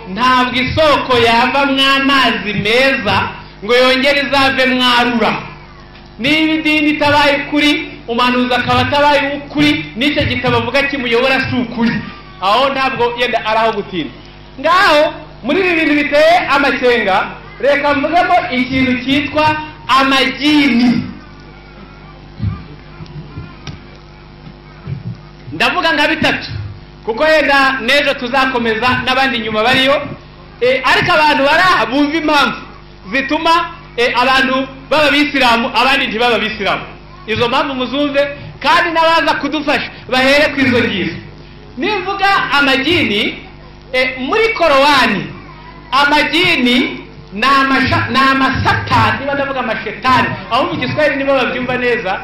ntabwo isoko yavamwo amazi meza ngo yongere izave mwarura. Niba idini itabaye ukuri, umuhanuzi akaba atabaye ukuri, n'icyo gitabo avuga kimuyobora si ukuri, aho ntabwo yenda ari aho gutinda. Ngaho muri ibi bintu biteye amakenga, reka mvugamo ikintu cyitwa amagini. Ndavuga nka bitatu kuko yenda nejo tuzakomeza n'abandi nyuma bariyo, ariko abantu baraha bumva impamvu zituma abantu baba bisilamu abandi ntibaba bisilamu. Izo mpamvu muzumve, kandi n'abaza kudufasha bahere ku izo ngizo. Nivuga amagini, muri Korowani amagini ni amasatani, niba ndavuga amashetani, aho mu Giswahili nibo babyumva neza,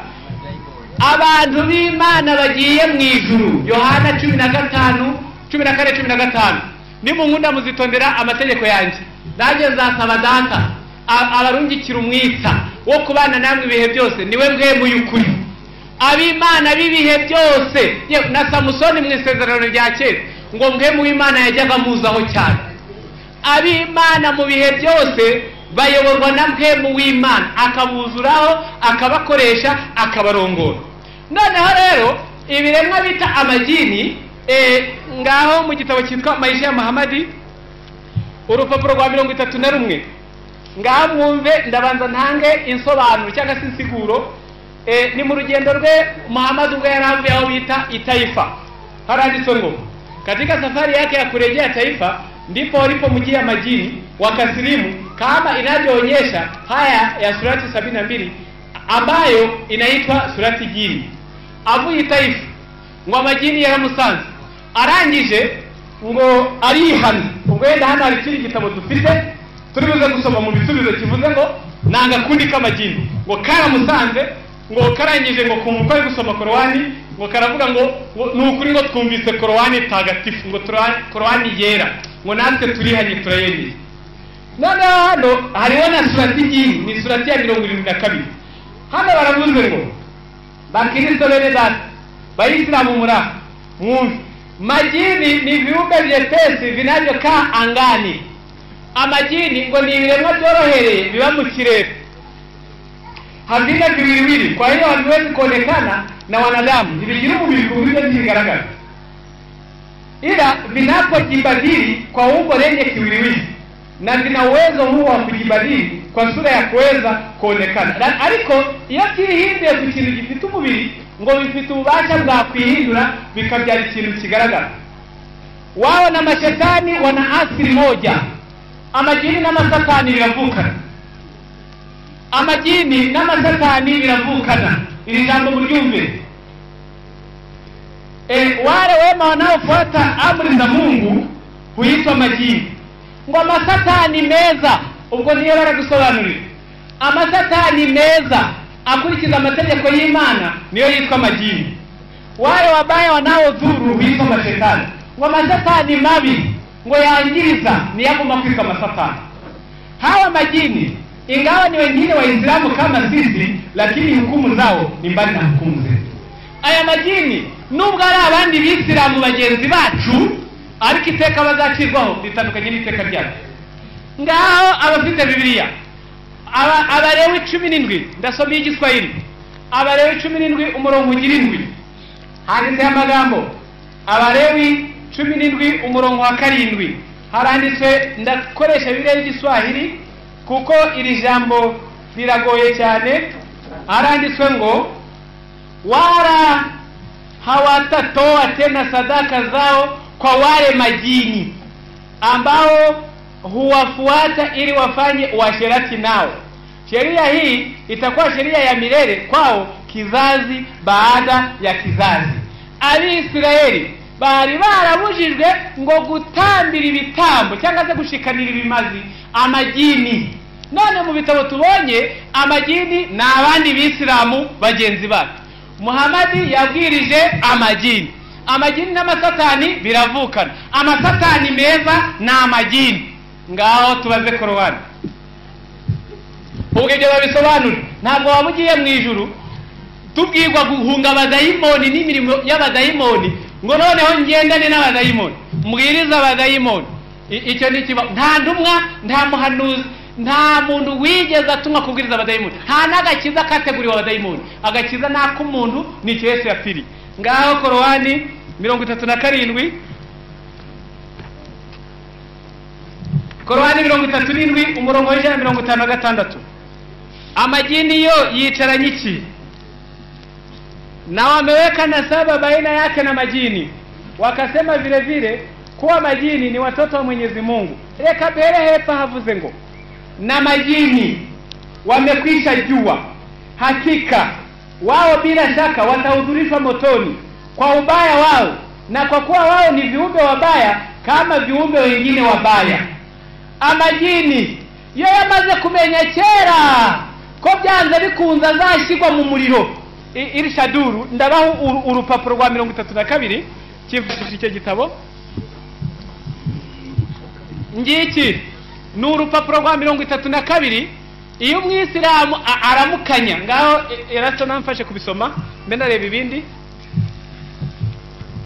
abantu b'Imana bagiye mu ijuru. Yohana 15:14-15. Nimunkunda muzitondera amategeko yanjye, nanjye nzasaba Data abarungikira umwitsa wo kubana namwe ibihe byose, niwe mpwemu y'ukuri. Ab'Imana b'ibihe byose, na Samusoni mu isezerano rya kera ngo mpwemu w'Imana yajyaga muzaho cyane. Ab'Imana mu bihe byose bayoborwa na mpwemu w'Imana, akabuzuraho, akabakoresha, akabarongora. Noneho rero ibiremwa bita amagini, ngaho mu gitabo cyitwa Maisha ya Muhammadi urupapuro rwa 31, ngaho mwumve ndabanza ntange insobanuro cyangwa se insiguro. Ni mu rugendo rwe Muhammad ubwo yaravuye aho bita Itaifa, haranditswe ngo katika safari yake ya kurejea Taifa ndipo walipomjia majini wakasilimu, kama inavyoonyesha haya ya surati 72 ambayo inaitwa surati Jini. Avuye Taifa ngo amajini yaramusanze, arangije ngo arihana. Ubwo yenda hano hari kiri gitabo dufite turibuze gusoma mu bisubizo kivuze ngo nanga kundi k'amajini, ngo karamusanze, ngo karangije ngo kumva ko gusoma Korowani, ngo karavuga ngo nukuri ngo twumvise Korowani tagatifu, ngo Korowani yera, ngo natwe turihanye turayemeye. None hano hariho na surati Jini, ni surati ya 72. Hano baravuze ngo bakristo bene data Waislamu mura mwumve, majini ni viumbe vyepesi vinavyokaa angani. Amajini ngo ni ibiremwa byorohereye biba mu kirere, havina viwiliwili, kwa hiyo haviwezi kuonekana na wanadamu, vibijiru umubiri ku buryo bwigaragara, ila vinapojibadili kwa umbo lenye kiwiliwili, na vina uwezo huo wa kujibadili kwa sura ya kuweza kuonekana. Ariko iyo kihinduye ku kintu gifite umubiri, ngo bifite ububasha bwa kwihindura bikabyara ikintu kigaragara. Wao na mashetani wana asili moja. Amajini na masatani biravukana. Amajini na masatani biravukana. Ili jambo mjumbe. Wale wema wanaofuata amri za Mungu huitwa majini. Ngo masatani meza, ubwo niyo baragusobanurira. Amasatani meza akurikiza amategeko y'Imana niyo yitwa majini. Wale wabaya wanaodhuru huitwa mashetani. Ngo masatani mabi, ngo yaangiriza ni yaguma kwitwa masatani. Hawa majini ingawa ni wengine Waislamu kama sisi, lakini hukumu zao ni mbali na hukumu zetu. Aya majini nubwo ari abandi bisilamu bagenzi bacu, ariko iteka bazacirwaho bitandukanye n'iteka ryacu. Ngaho abafite Bibiliya, Abalewi 17, ndasomye Igiswahili. Abalewi 17 umurongo 7 handitse amagambo. Abalewi 17 umurongo wa 7 haranditse, ndakoresha Bibiliya y'Igiswahili kuko iri jambo biragoye cyane. Haranditswe ngo wala hawatatoa tena sadaka zao kwa wale majini ambao huwafuata ili wafanye uasherati nao. Sheria hii itakuwa sheria ya milele kwao kizazi baada ya kizazi. Abisirayeli bari barabujijwe ngo gutambira ibitambo cyangwa se gushikanira ibimazi amajini. None mu bitabo tubonye amajini na abandi bisilamu bagenzi bacu. Muhammad yabwirije amajini. Amajini n'amasatani biravukana. Amasatani meza na amajini. Ngaho tubaze Korowani. Ubwo babisobanura, ntabwo wabugiye mu ijuru tubwirwa guhunga abadayimoni n'imirimo y'abadayimoni ngo noneho ngendane n'abadayimoni, mbwiriza abadayimoni. icyo ni kiba. Nta ndumwa, nta muhanuzi, nta muntu wigeze atumwa kubwiriza abadayimoni, nta n'agakiza kateguriwe abadayimoni. Agakiza n'ak'umuntu ni icyo Yesu yapfiriye. Ngaho Korowani 37, Korowani 37 umurongo wa 156. Amajini yo yicaranye iki? Na wameweka nasaba baina yake na majini, wakasema vile vile kuwa majini ni watoto wa Mwenyezi Mungu. Reka mbere hapa havuze ngo na majini wamekwisha jua hakika wao bila shaka watahudhurishwa motoni kwa ubaya wao, na kwa kuwa wao ni viumbe wabaya kama viumbe wengine wabaya. Amajini yo yamaze kumenya kera ko byanze bikunza azashigwa mu muriro. Irshaduru ndabaho urupapuro rwa 32 cyifashishije icyo gitabo. Ngiki ni urupapuro rwa 32. Iyo umwisilamu aramukanya ngaho Erasto namfashe kubisoma mbe nareba ibindi.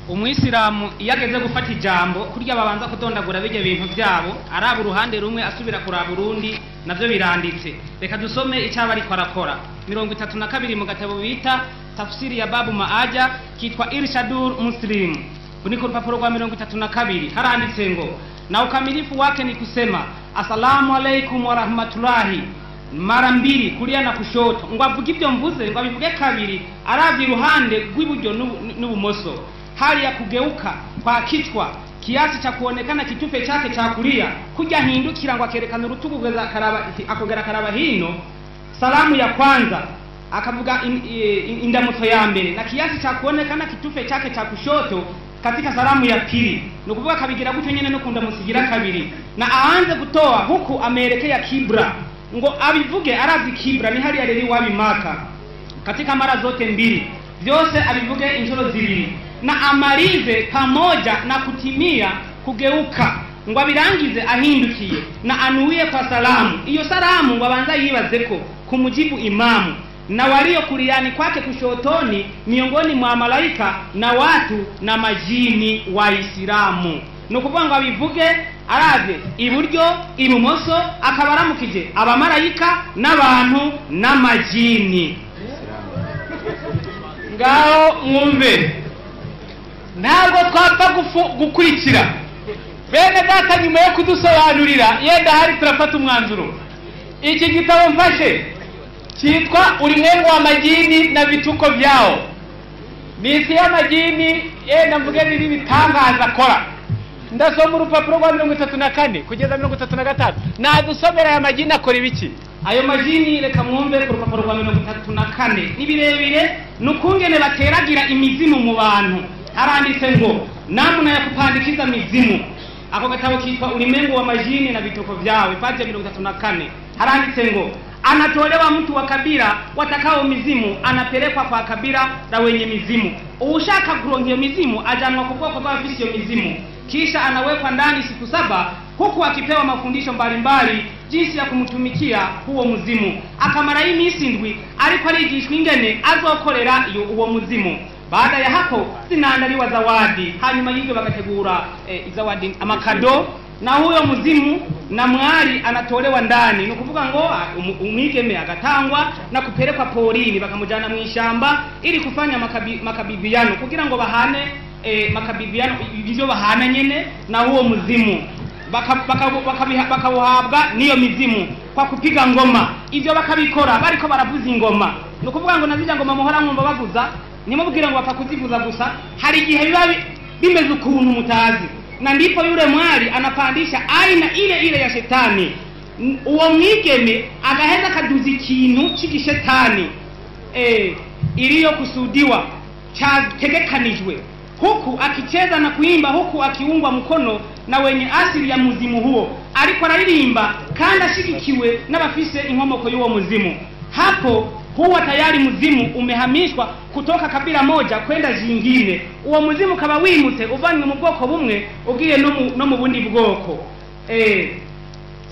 Umwisilamu iyageze gufata ijambo kurya babanza kudondagura bije bintu byabo, araba uruhande rumwe asubira kuraba urundi, navyo biranditse. Reka dusome icyaba ariko arakora. 32 mu gatabo bita tafsiri ya Babu Maaja kitwa Irshadur Muslim. Buniko urupapuro rwa 32 haranditse ngo na ukamilifu wake ni kusema asalamu alaikum wa rahmatullahi mara mbili kulia na kushoto. Ngo avuga ibyo mvuze ngo abivuge kabiri aravye iruhande rw'iburyo n'ubumoso. Hali ya kugeuka kwa kichwa kiasi cha kuonekana kitufe chake cha kulia kuja hindukira ngo akerekana urutugu gweza karaba akogera karaba hino. Salamu ya kwanza akavuga indamutso ya mbere na kiasi cha kuonekana kitufe chake cha kushoto katika salamu ya pili. Nukuvuga kabigira gutyo nyene no kunda musigira kabiri, na aanze kutoa huku ameelekea kibra. Ngo abivuge arazi kibra ni hali ya reli wabi Maka katika mara zote mbili, vyose abivuge inshuro zibiri, na amalize pamoja na kutimia kugeuka. Ngo abirangize ahindukiye na anuie kwa salamu. Iyo salamu ngo abanza yibazeko kumujibu imamu na walio kuliani kwake kushotoni miongoni mwa malaika na watu na majini wa Islamu. Nukuvuga ngo abivuge araze iburyo ibumoso akabaramukije abamalayika n'abantu n'amajini. Ngaho mwumve ntabwo twapfa gukurikira bene data nyuma yo kudusobanurira yenda hari turafata umwanzuro. Iki gitabo mfashe cyitwa ulimwengu wa majini na vituko vyao. Misi ya majini yenda mvuge n'ibi bitangaza akora. Ndasoma urupapuro rwa 34 kugeza 35. Nadusomera ya majini akora ibiki? Ayo majini reka mwumve ku rupapuro rwa 34 ni birebire nukungene bateragira imizimu mu bantu. Haranditse ngo namna ya kupandikiza mizimu. Ako gatabo kitwa ulimwengu wa majini na vituko vyao, ipaje 34. Haranditse ngo anatolewa mtu wa kabila watakao mizimu, anapelekwa kwa kabila la wenye mizimu. Ushaka kurongia mizimu ajanwa kwa afisi ya mizimu, kisha anawekwa ndani siku 7 huku akipewa mafundisho mbalimbali jinsi ya kumtumikia huo muzimu. Akamara imisi ndwi ariko arigishwa ingene azokorera uwo muzimu. Baada ya hapo zinaandaliwa zawadi, hanyuma hivyo bakategura zawadi amakado, na huyo muzimu na mwari anatolewa ndani. Nukuvuga ngo umwigeme agatangwa na kupelekwa porini bakamujana mu ishamba ili kufanya makabidhiano kugira ngo bahane makabidhiano ibyo bahana nyene na huo muzimu. Bakabuhabwa niyo mizimu kwa kupiga ngoma. Ivyo bakabikora bariko baravuza ingoma. Nukuvuga ngo nazija ngoma muhora mwumva bavuza, nimubwira ngo bakakuzivuza gusa, hari gihe biba bimeze ukuntu mutazi. Na ndipo yule mwali anapandisha aina ile ya shetani. Uwo mwigeme agaheza kaduzi ikintu cy'igishetani iliyo kusudiwa chategekanijwe, huku akicheza na kuimba, huku akiungwa mkono na wenye asili ya muzimu huo. Ariko araririmba kandi ashigikiwe n'abafise inkomoko y'uwo muzimu. Hapo huwa tayari muzimu umehamishwa kutoka kabila moja kwenda jingine. Uwo muzimu kaba wimutse uvanywe mu bwoko bumwe ugiye no mu bundi bwoko.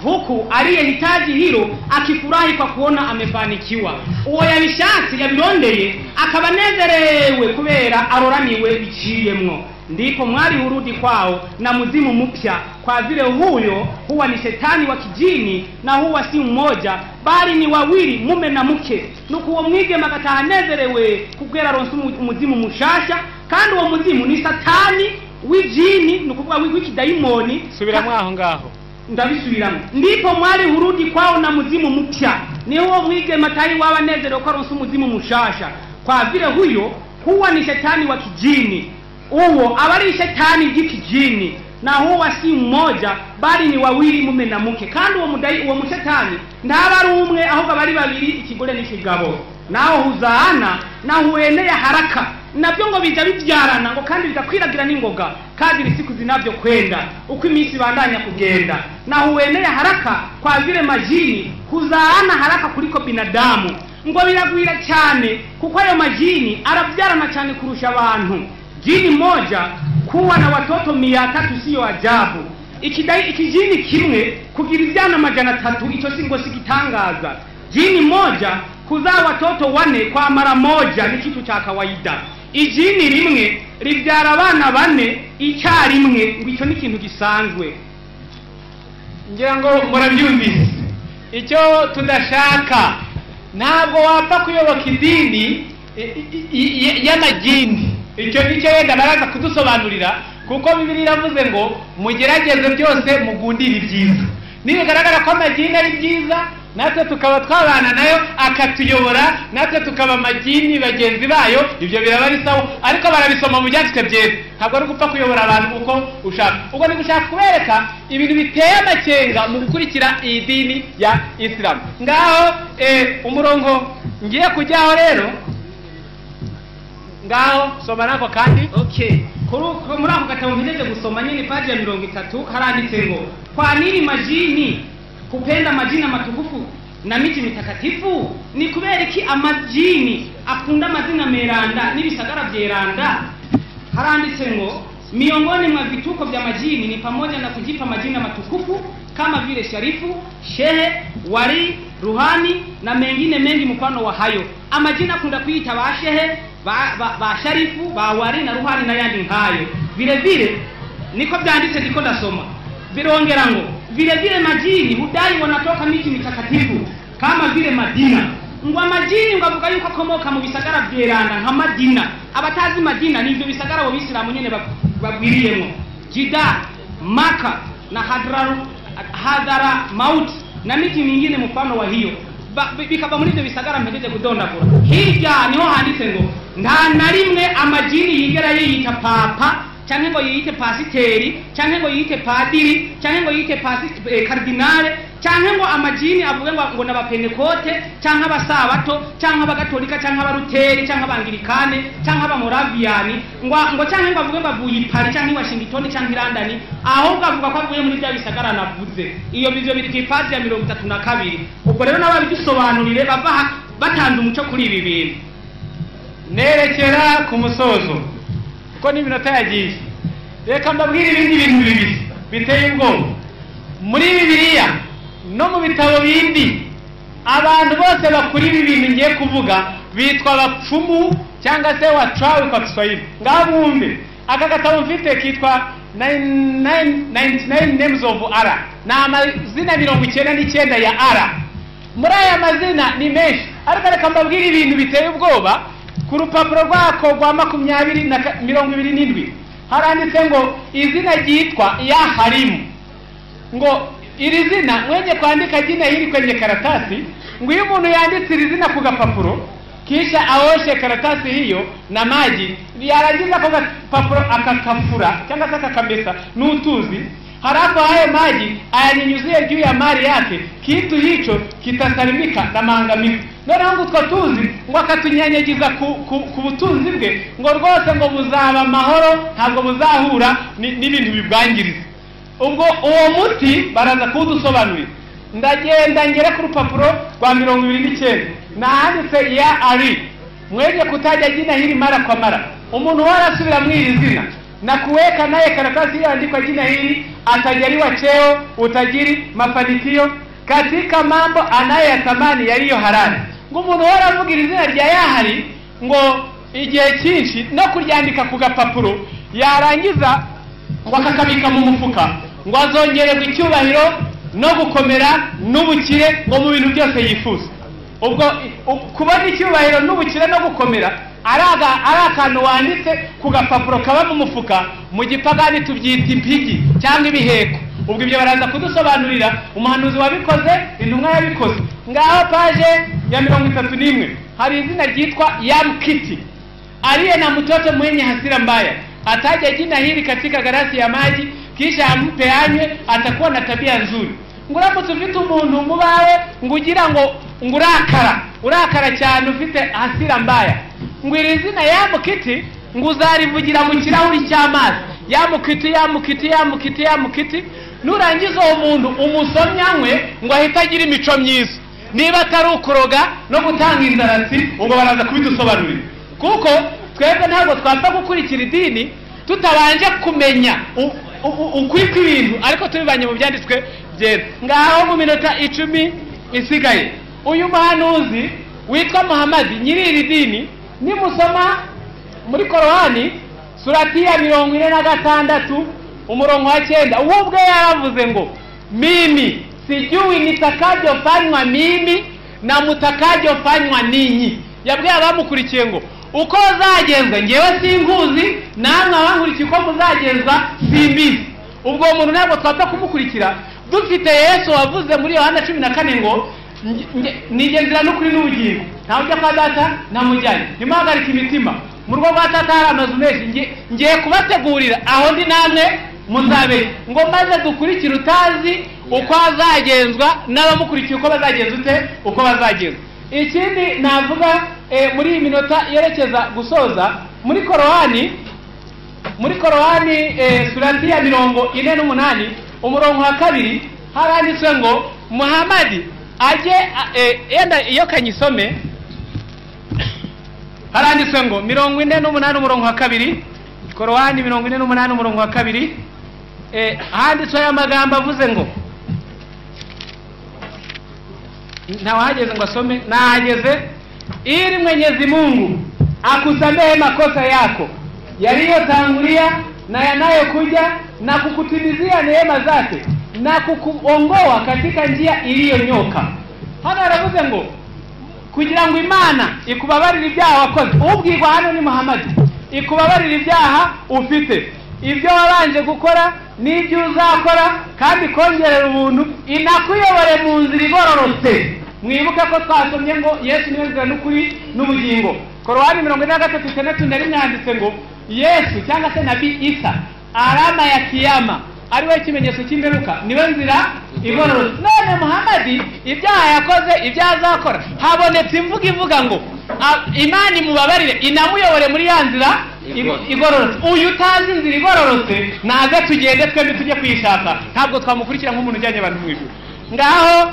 Huku aliyehitaji hilo akifurahi kwa kuona amefanikiwa. Uwo yabishatse yabirondeye akabanezerewe kubera aroraniwe biciyemwo. ndipo mwali hurudi kwao na mzimu mpya, kwa vile huyo huwa ni shetani wa kijini, na huwa si mmoja bali ni wawili, mume na mke. Nuko uwo mwigeme agatahanezerewe kugera ronse umuzimu mushasha, kandi uwo muzimu ni satani w'ijini, nukuvuga w'ikidayimoni. Subiramo aho ngaho. Ndabisubiramo. Ndipo mwali hurudi kwao na muzimu mpya, ni huo mwigeme atari wabanezerewe ko ronse umuzimu mushasha, kwa vile huyo huwa ni shetani wa kijini. Uwo abari shetani gikijini, na huwa si mmoja bali ni wawili, mume na mke. Kandi uwo mushetani ndaba ari umwe, ahubwo bari babiri, ikigore n'ikigabo. Naho huzaana na huenea haraka, navyo ngo bija bibyarana, ngo kandi bigakwiragira n'ingoga kandi siku zinavyo kwenda, uko iminsi bandanya kugenda. Na huenea haraka kwa vile majini huzaana haraka kuliko binadamu, ngo biragwira cyane kuko ayo majini arabyarana cyane kurusha abantu. Jini moja kuwa na watoto 300 sio ajabu. Ikijini kimwe kugira ibyana 300, ico singo sikitangaza. Jini moja kuzaa watoto 4 kwa mara moja ni kitu cha kawaida. Ijini rimwe ribyara abana 4 icyarimwe, ngo ico ni kintu gisanzwe. Ngira ngo murabyumvise. Icyo tudashaka, ntabwo wapfa kuyoboka idini y'amajini. Icyo nicyo yenda baraza kudusobanurira, kuko Bibiliya iravuze ngo mugerageze byose mugundire ibyiza. Nibigaragara ko amajini ari byiza, natwe tukaba twabana nayo akatuyobora, natwe tukaba amajini bagenzi bayo, ibyo biraba ari sawa. Ariko barabisoma mu byanditswe byera, ntabwo ari gupfa kuyobora abantu uko ushaka. Ubwo ni gushaka kubereka ibintu biteye amakenga mu gukurikira iyi dini ya Islam. Ngaho umurongo ngiye kujyaho rero, ngaho soma nako kandi. Okay, muri ako gatabo mpejeje gusoma nyine paji ya 30 haranditse ngo, kwa nini majini kupenda majina matukufu na miti mitakatifu? Ni kubera iki amajini akunda mazina meranda n'ibisagara byeranda? Haranditse ngo, miongoni mwa vituko vya majini ni pamoja na kujipa majina matukufu kama vile sharifu, shehe, wali, ruhani na mengine mengi mfano wa hayo. Amajina akunda kuita ba shehe, ba sharifu, ba wali na ruhani na yandi nkayo. Vile vile niko byanditse ndiko ndasoma, birongera ngo vile vile majini hudai wanatoka miti mitakatifu kama vile Madina. Ngo amajini ngavuga yuko akomoka mu bisagara byeranda nka Madina. Abatazi Madina ni ibyo bisagara bo Bisilamu nyene bagwiriyemo, Jida, Maka na Hadara Maut na miti mingine mfano wa hiyo. Bikaba muri ibyo bisagara mpejeje kudondagura. Hirya niho handitse ngo, nta na rimwe amajini yigera yiyita papa, cyangwa ngo yiyite pasiteri, cyangwa ngo yiyite padiri, cyangwa ngo yiyite kardinale, cyangwa ngo amajini avuge ngo n'abapentekote, cyangwa abasabato, cyangwa abagatolika, cyangwa abaruteri, cyangwa abangirikane, cyangwa abamoraviani, ngo cyangwa ngo avuge ngo avuye i Paris, cyangwa i Washington, cyangwa i London, ahubwo avuga ko avuye muri bya bisagara navuze. Iyo bivyo biri ku ipaji ya 32. Ubwo rero n'ababidusobanurire bava batanze umuco kuri ibi bintu. Nerekera ku musozo kuko n'iminota yagiye. Reka mbabwire ibindi bintu bibiri biteye ubwoba muri Bibiliya no mu bitabo bindi. Abantu bose bakuri ibi bintu ngiye kuvuga bitwa abapfumu cyangwa se wachawi kwa Kiswahili. Ngaho mwumve, aka gatabo mfite kitwa 99 names of Allah, na amazina 99 ya Allah. Muri aya mazina ni menshi, ariko reka mbabwire ibintu biteye ubwoba. Ku rupapuro rwako rwa 27 haranditse ngo izina ryitwa ya Harimu. Ngo iri zina mwenye kuandika jina hili kwenye karatasi, ngo iyo umuntu yanditse iri zina ku gapapuro kisha aoshe karatasi hiyo na maji, yarangiza kwa gapapuro akakafura cyangwa akakamesa n'utuzi, halafu hayo maji ayanyunyuzie juu ya mali yake, kitu hicho kitasalimika na maangamizi. Noneho ngo utwo tuzi ngo akatunyanyagiza ku butunzi bwe, ngo rwose ngo buzaba amahoro, ntabwo buzahura n'ibintu bibwangiriza. Ubwo uwo muti baraza kudusobanurira. Ndagenda ngere ku rupapuro rwa 29 nahanditse ya Ali, mwenye kutaja jina hili mara kwa mara. Umuntu warasubira mwiri zina na kuweka naye karatasi ile andikwa jina hili, atajaliwa cheo, utajiri, mafanikio katika mambo anayoyatamani yaliyo halali. Ngo umuntu waravugira izina rya Yahari, ngo igihe cyinshi no kuryandika ku gapapuro yarangiza ngo akakabika mu mufuka ngo azongererwe icyubahiro no gukomera n'ubukire ngo mu bintu byose yifuza. Ubwo kubona icyubahiro n'ubukire no gukomera ari akantu wanditse ku gapapuro kaba mu mufuka, mu gipagani tubyita impigi cyangwa ibiheko. Ubwo ibyo baraza kudusobanurira umuhanuzi wabikoze, intumwa yabikoze. Ngaho paje ya 31 hari izina ryitwa Yamkiti. Aliye na mtoto mwenye hasira mbaya ataja jina hili katika garasi ya maji, kisha ampe anywe, atakuwa na tabia nzuri. Nguramutse ufite umuntu mubawe ngugira ngo urakara cyane ufite hasira mbaya, ngwira izina Yamkiti nguzarivugira mu kirahuri cy'amazi. Yamkiti nurangiza uwo muntu umusomyanywe ngo ahita agira imico myiza. Niba atari ukuroga no gutanga inzaratsi ubwo baraza kubidusobanurira, kuko twebwe ntabwo twapfa gukurikira idini tutabanje kumenya ukuri kw'ibintu, ariko tubibanye mu byanditswe byera. Ngaho mu minota 10 isigaye, uyu muhanuzi witwa Muhammad nyiri iri dini, nimusoma muri Korani surati ya 46 umurongo wa 9, ubwe yaravuze ngo mimi sijui nitakajofanywa mimi na mutakajofanywa ninyi. Yabwiye abamukurikiye ngo uko zagenzwa ngewe sinkuzi, namwe abankurikiye uko muzagenzwa simbizi. Ubwo umuntu ntabwo twapfa kumukurikira dufite Yesu wavuze muri Yohana 14 ngo nigenzira n'ukuri n'ubugingo, nta ujya kwa data namujyanye. Nimuhagarike imitima, mu rugo rwa data hari amazu menshi, ngiye kubategurira aho ndi namwe muzabe, ngo maze dukurikire utazi uko azagenzwa n'abamukurikiye uko bazagenza uko bazagenzwa. Ikindi navuga muri iyi minota yerekeza gusoza, muri Korani surati ya 48 umurongo wa 2 haranditswe ngo Muhammad aje yenda iyo kanyisome, haranditswe ngo 48 umurongo wa 2, Korani 48 umurongo wa 2, handitswe aya magambo avuze ngo, ntawahageze ngo asome, nahageze, ili Mwenyezi Mungu akusamehe makosa yako yaliyotangulia na yanayokuja na kukutimizia neema zake na kukuongoa katika njia iliyonyoka. Hano aravuze ngo kugira ngo Imana ikubabarire ibyaha wakoze. Ubwirwa hano ni Muhammad, ikubabarire ibyaha ufite, ibyo wabanje gukora n'ibyo uzakora, kandi kongerera ubuntu, inakuyobore mu nzira igororotse. Mwibuke ko twasomye ngo Yesu niwe nzira n'ukuri n'ubugingo. Korani 43:6 handitse ngo Yesu cyangwa se Nabii Isa alama ya kiyama, ari we kimenyetso cy'imperuka, niwe nzira igororotse. None Muhammad ibyaha yakoze, ibyaha azakora, habonetse imvuga ivuga ngo Imana imubabarire, inamuyobore muri ya nzira igororotse. Uyu utazi inzira igororotse naze tugende twembi tujye kwishaka, ntabwo twamukurikira nk'umuntu ujyanye abantu mu ijuru. Ngaho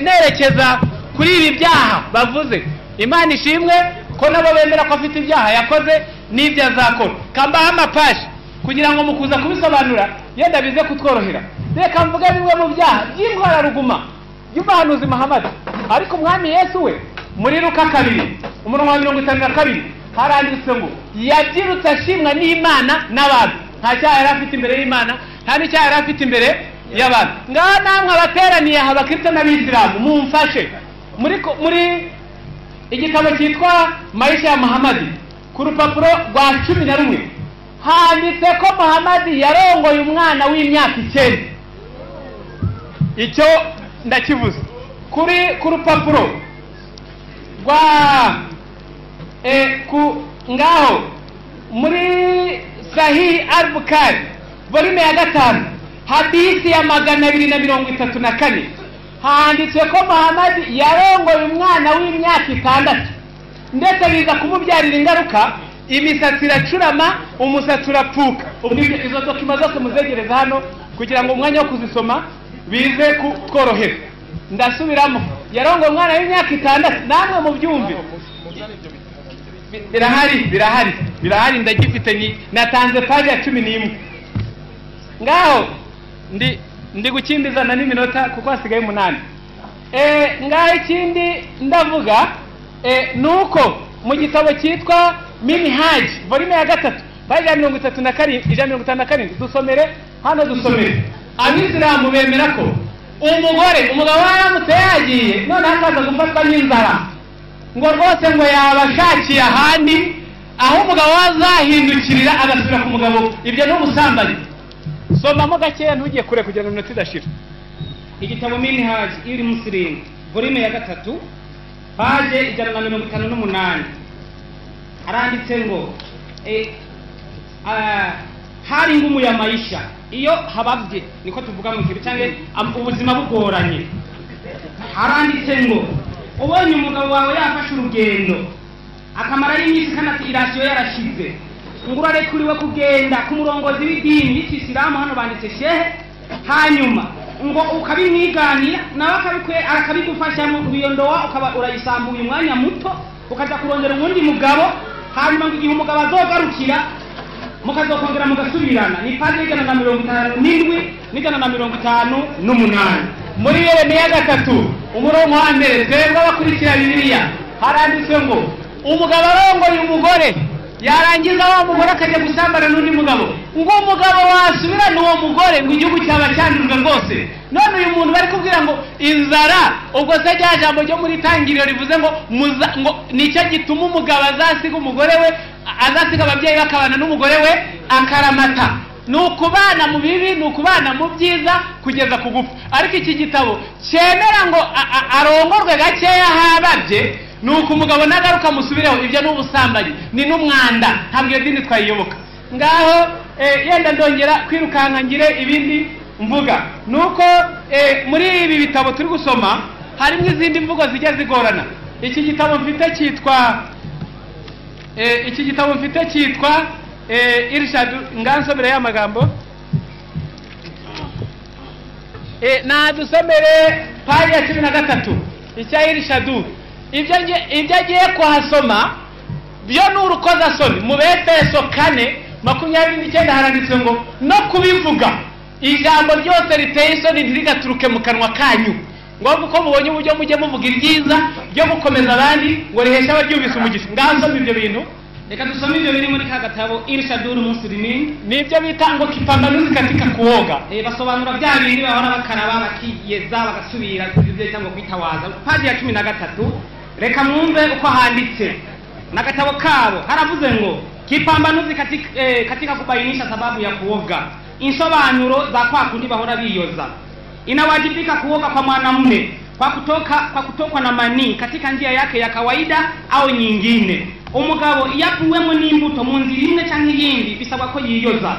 nerekeza kuri ibi byaha bavuze. Imana ishimwe ko nabo bemera ko afite ibyaha yakoze n'ibyo azakora. Kambaho amapashi kugira ngo mukuza kubisobanura yenda bize kutworohera. Reka mvuge bimwe mu byaha by'indwara ruguma y'umuhanuzi Muhammad. Ariko umwami Yesu we muri Luka 2 umurongo wa 52 haranditse ngo yabyirutse ashimwa n'Imana n'abantu. Nta cyaha yari afite imbere y'Imana, nta n'icyaha yari afite imbere y'abantu. Ngaho namwe abateraniye aha abakristo n'abisilamu mumfashe muri igitabo cyitwa Maisha ya Muhammad ku rupapuro rwa 11 handitse ko Muhammad yarongoye umwana w'imyaka 9. Icyo ndakivuze ku rupapuro rwa ngaho muri Sahih al-Bukhari volume ya 5 hadithi ya 234 handitse ko Muhammad yarongoye umwana w'imyaka 6, ndetse biza kumubyarira ingaruka, imisatsi iracurama, umusatsi urapfuka. Izo dokima zose muzegereza hano kugira ngo umwanya wo kuzisoma bize kutworohera. Ndasubiramo, yarongoye umwana w'imyaka 6, namwe mu byumve. Birahari ndagifite, natanze page ya 11. Ngaho ndi gukindizana n'iminota kuko hasigaye 8. Ngaho ikindi ndavuga nuko mu gitabo cyitwa Minhaj volume ya 3 paji ya 37 dusomere hano, dusomere. Abisilamu bemera ko umugabo yaramutse yagiye none akaza gufatwa n'inzara ngo rwose ngo yabashakiye ahandi aho umugabo wazahindukirira agasubira ku mugabo, ibyo no musambanyi. Somamo gakeya ntugiye kure kugira ngo minota idashira. Igitabo Minhaj iri Muslim volume ya 3 page 158 aranditse ngo hari ngumu ya maisha iyo habavye, niko tuvuga mu kibi canke ubuzima bugoranye. Haranditse ngo ubonye umugabo wawe yafashe urugendo akamara y'imisi kanati irasiyo yarashize, ngura rekuriwe kugenda ku murongozi w'idini y'Isilamu, hano banditse shehe, hanyuma ngo ukabimwiganira nawe akabigufasha mu biyondowa, ukaba urayisambuye umwanya muto ukaza kurondera ubundi mugabo, hanyuma ngo igihe umugabo azogarukira mukazokongera mugasubirana. Ni paji 157 n'158 muri Yeremiya 3 umurongo wa mbere. Twebwe abakurikira Bibiliya haranditswe ngo umugabo arongoye umugore yarangiza wa mugore akajya gusambana n'undi mugabo, ngo umugabo wasubirana uwo mugore ngo igihugu cyaba cyandujwe rwose. None uyu muntu bari kubwira ngo inzara, ubwo se rya jambo ryo muri Tangiriro rivuze ngo nicyo gituma umugabo azasiga umugore we, azasiga ababyeyi bakabana n'umugore we akaramata. Ni ukubana mu bibi, ni ukubana mu byiza kugeza ku gupfa. Ariko iki gitabo cyemera ngo arongorwe gakeya hababye, nuko umugabo nagaruka musubireho. Ibyo n'ubusambanyi, ni n'umwanda, ntabwo iyo dini twayiyoboka. Ngaho yenda ndongera kwirukanka ngire ibindi mvuga. Nuko muri ibi bitabo turi gusoma harimo izindi mvugo zijya zigorana. Iki gitabo mfite cyitwa Irshadu, ngansomere y'amagambo. Nadusomere paji ya 13 icya Irshadu. Ibyo agiye kuhasoma byo n'urukoza soni. Mu Befeso 4:29 haranditswe ngo no kubivuga ijambo ryose riteye isoni ntirigaturuke mu kanwa kanyu, ngo kuko mubonye uburyo mujye muvuga ibyiza byo gukomeza abandi ngo rihesha abaryumvise umugisha. Ngansoma ibyo bintu. Reka dusome ibyo biri muri ka gatabo Irshadul Muslimin. Nibyo bita ngo kipambanuzi katika kuoga. Basobanura bya bindi bahora bakaraba bakiyeza bagasubira ibyo cyangwa kwitawaza. Paji ya 13 reka mwumve uko handitse na gatabo kabo. Haravuze ngo kipambanuzi katika kubainisha sababu ya kuoga. Insobanuro za kwa kundi bahora biyoza. Inawajibika kuoga kwa mwanamume kwa kutokwa na manii katika njia yake ya kawaida au nyingine. Umugabo yakuwemo n'imbuto mu nzira imwe cyangwa iyindi bisabwa ko yiyoza,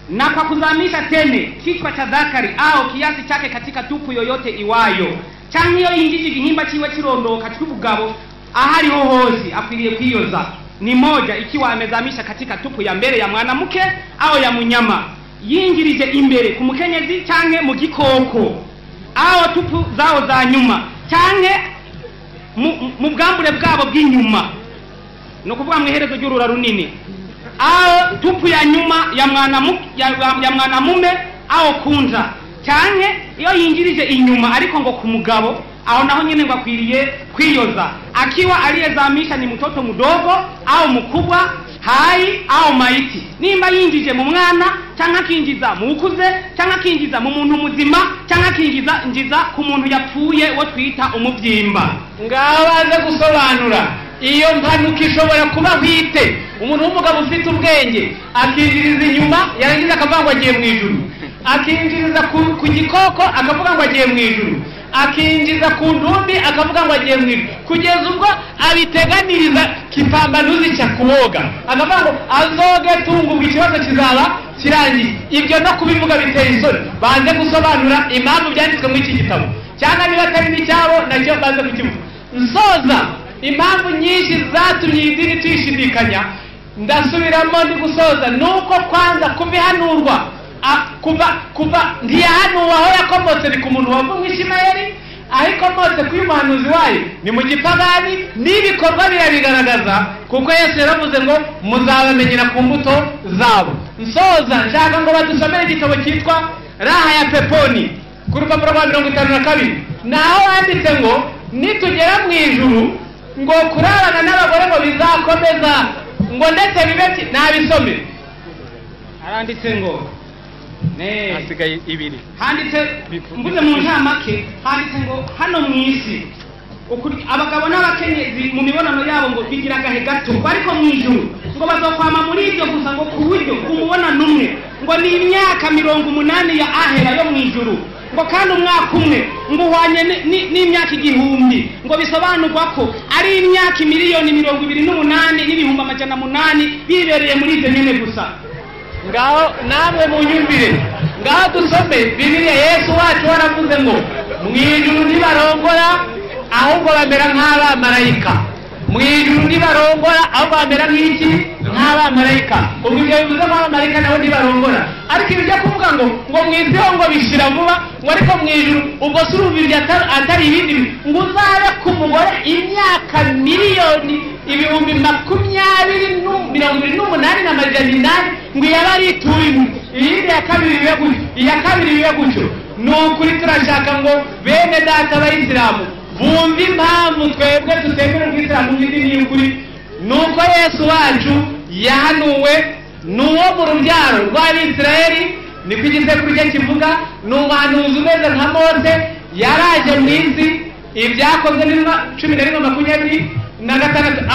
na kwa kuzamisha tene kichwa cha dhakari au kiasi chake katika tupu yoyote iwayo, cyangwa iyo yinjije igihimba kiwe kirondoka cy'ubugabo ahari ho hose akwiriye kwiyoza. Ni moja ikiwa amezamisha katika tupu ya mbere ya mwanamke au ya munyama, yinjirije imbere ku mukenyezi cyangwa mu gikoko, au tupu zao za nyuma cyangwa mu bwambure bwabo bw'inyuma, no kuvuga mu iherezo ry'urura runini, au tupu ya nyuma ya mwanamume au kunja, cyangwa iyo yinjirije inyuma ariko ngo ku mugabo, aho naho nyine ngo akwiriye kwiyoza. Akiwa aliyezamisha ni mtoto mdogo au mkubwa, hai au maiti, nimba yinjije mu mwana cyangwa kinjiza mu ukuze cyangwa kinjiza mu muntu muzima cyangwa kinjiza ku muntu yapfuye wo twita umubyimba. Ngabaze gusobanura iyo mpanuka ishobora kuba bwite. Umuntu w'umugabo ufite ubwenge akinjiriza inyuma yarangiza akavuga ngo agiye mu ijuru, akinjiriza ku gikoko akavuga ngo agiye mu ijuru, akinjiza ku ntumbi akavuga ngo agiye mu ijuru, kugeza ubwo abiteganiriza kipambanuzi cya kuoga, akavuga ngo azoge tungubwa ikibazo kizaba kirangiye. Ibyo no kubivuga biteye isoni. Banze gusobanura impamvu byanditswe muri iki gitabo, cyangwa niba atari n'icyabo nacyo banze kukivuga. Nsoza impamvu nyinshi zatumye idini tuyishidikanya, ndasubiramo ndi gusoza. Nuko kwanza kubihanurwa kuva ntiyahanuwe aho yakomotse ni ku muntu wavumwe Ishimayeli, ariko mose kuyumuhanuzi wayo ni mu gipagani, n'ibikorwa birabigaragaza, kuko Yesu yaravuze ngo muzabamenyera ku mbuto zabo. Nsoza nshaka ngo badusomere igitabo cyitwa Raha ya Peponi ku rupapuro rwa 52, naho handitse ngo nitugera mu ijuru ngo kurarana n'abagore ngo bizakomeza, ngo ndetse bibe nabisome aranditse ngo hasigaye ibiri. handitse mvuze mu ncamake handitse ngo hano mu isi abagabo n'abakenyezi mu mibonano yabo ngo bigira agahe gato ariko mu ijuru ngo bazokwama muri ibyo gusa ngo ku buryo umubonano umwe ngo ni imyaka 80 ya ahera yo mu ijuru ngo kandi umwaka umwe ngo uhwanye n'imyaka 1000 ngo bisobanurwa ko ari imyaka 1,028,800 bibereye muri ibyo nyene gusa. Ngaho namwe munyumvire, ngaho dusome Bibiliya. Yesu wacu waravuze ngo mu ijuru ntibarongora ahubwo bamera nk'abamarayika. Mu ijuru ntibarongora ahubwo bamera nk'iki? Nk'abamarayika. Ubwo ibyo bivuze ko abamarayika nabo ntibarongora, ariko ibijya kuvuga ngo mu isi ho ngo bishira vuba, ngo ariko mu ijuru ubwo si urubiri atari ibindi ngo uzabe ku mugore imyaka 20,028,800 ngo yaba ari ituye iyindi ya kabiri bibe gutyo, iya kabiri bibe gutyo. Ni ukuri turashaka ngo bene data abayisilamu bumve impamvu twebwe tutemera ubwisilamu nk'idini y'ukuri. Nuko Yesu wacu yahanuwe n'uwo mu rubyaro rw'Abisirayeli, niko igisekuru cye kivuga. Ni umuhanuzi umeze nka Mose, yaraje mu isi. Ibyakozwe ni 11:26.